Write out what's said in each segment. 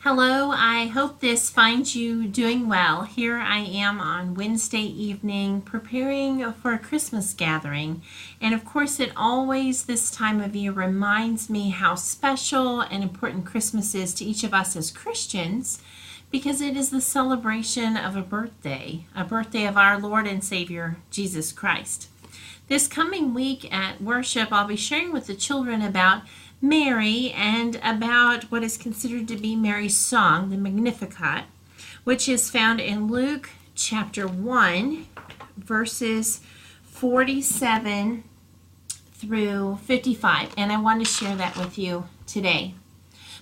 Hello, I hope this finds you doing well. Here I am on Wednesday evening preparing for a Christmas gathering. And of course, it always this time of year reminds me how special and important Christmas is to each of us as Christians because it is the celebration of a birthday of our Lord and Savior, Jesus Christ. This coming week at worship, I'll be sharing with the children about Mary and about what is considered to be Mary's song, the Magnificat, which is found in Luke chapter 1, verses 47 through 55. And I want to share that with you today.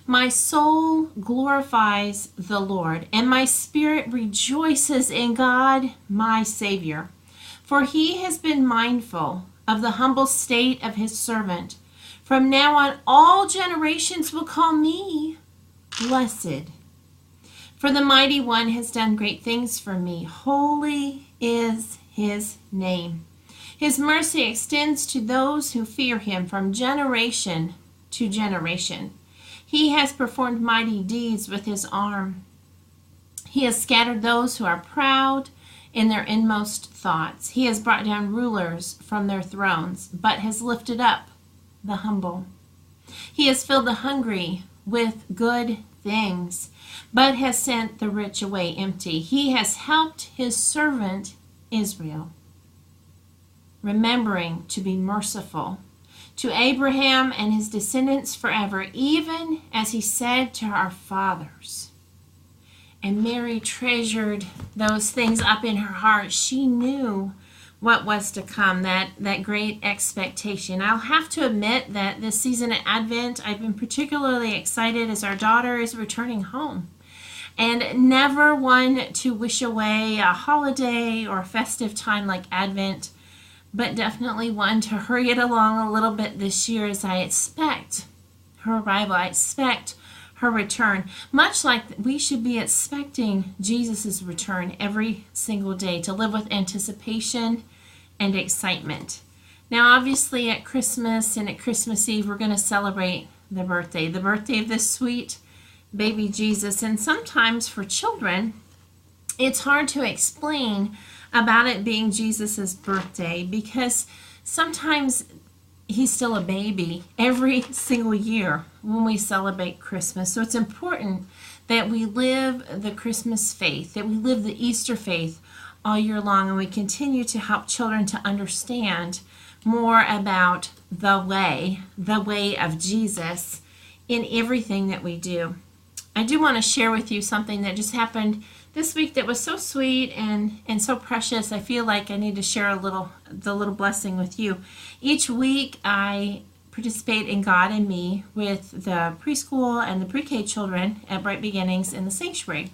My soul glorifies the Lord, and my spirit rejoices in God, my Savior. For he has been mindful of the humble state of his servant. From now on, all generations will call me blessed. For the Mighty One has done great things for me. Holy is his name. His mercy extends to those who fear him from generation to generation. He has performed mighty deeds with his arm. He has scattered those who are proud in their inmost thoughts. He has brought down rulers from their thrones, but has lifted up the humble. He has filled the hungry with good things, but has sent the rich away empty. He has helped his servant Israel, remembering to be merciful to Abraham and his descendants forever, even as he said to our fathers. And Mary treasured those things up in her heart. She knew what was to come, that great expectation. I'll have to admit that this season of Advent, I've been particularly excited as our daughter is returning home. And never one to wish away a holiday or a festive time like Advent, but definitely one to hurry it along a little bit this year as I expect her arrival. I expect her return, much like we should be expecting Jesus' return every single day, to live with anticipation and excitement. Now, obviously, at Christmas and at Christmas Eve, we're going to celebrate the birthday of this sweet baby Jesus. And sometimes for children, it's hard to explain about it being Jesus's birthday because sometimes he's still a baby every single year when we celebrate Christmas. So it's important that we live the Christmas faith, that we live the Easter faith all year long, and we continue to help children to understand more about the way of Jesus in everything that we do. I do want to share with you something that just happened this week that was so sweet and so precious. I feel like I need to share the little blessing with you. Each week I participate in God and Me with the preschool and the pre-K children at Bright Beginnings in the sanctuary.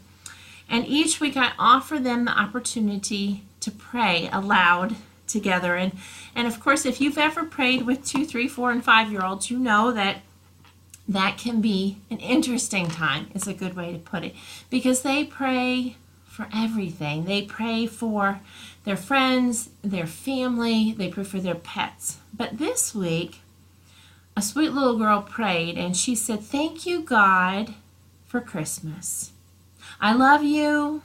And each week I offer them the opportunity to pray aloud together. And of course, if you've ever prayed with 2, 3, 4, and 5-year-olds, you know that can be an interesting time, is a good way to put it, because they pray for everything. They pray for their friends, their family, they pray for their pets. But this week, a sweet little girl prayed, and she said, "Thank you, God, for Christmas. I love you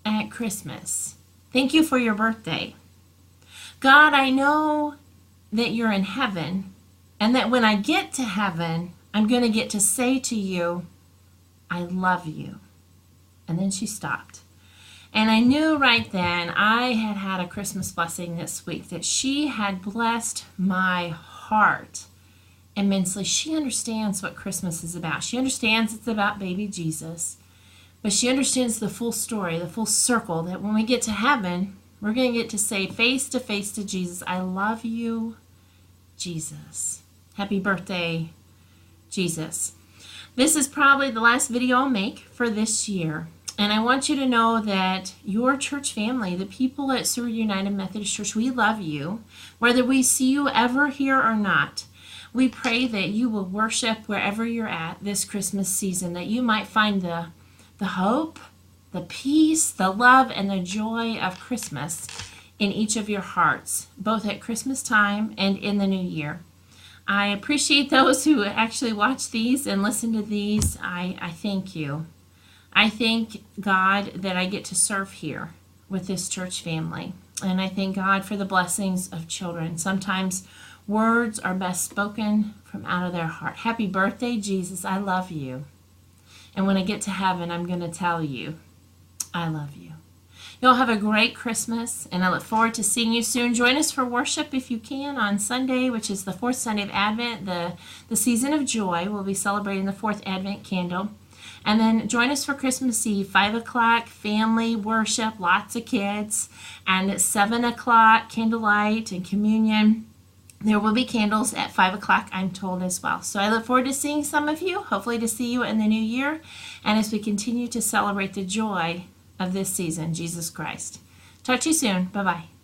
at Christmas. Thank you for your birthday. God, I know that you're in heaven, and that when I get to heaven, I'm going to get to say to you, I love you." And then she stopped. And I knew right then I had had a Christmas blessing this week, that she had blessed my heart immensely. She understands what Christmas is about. She understands it's about baby Jesus. But she understands the full story, the full circle, that when we get to heaven, we're going to get to say face to Jesus, I love you, Jesus. Happy birthday, Jesus. This is probably the last video I'll make for this year. And I want you to know that your church family, the people at Seward United Methodist Church, we love you, whether we see you ever here or not. We pray that you will worship wherever you're at this Christmas season, that you might find the hope, the peace, the love, and the joy of Christmas in each of your hearts, both at Christmas time and in the new year. I appreciate those who actually watch these and listen to these. I thank you. I thank God that I get to serve here with this church family. And I thank God for the blessings of children. Sometimes words are best spoken from out of their heart. Happy birthday, Jesus. I love you. And when I get to heaven, I'm going to tell you, I love you. You'll have a great Christmas, and I look forward to seeing you soon. Join us for worship if you can on Sunday, which is the fourth Sunday of Advent, the season of joy. We'll be celebrating the fourth Advent candle. And then join us for Christmas Eve, 5 o'clock, family worship, lots of kids. And at 7 o'clock, candlelight and communion. There will be candles at 5 o'clock, I'm told, as well. So I look forward to seeing some of you, hopefully to see you in the new year, and as we continue to celebrate the joy of this season, Jesus Christ. Talk to you soon. Bye-bye.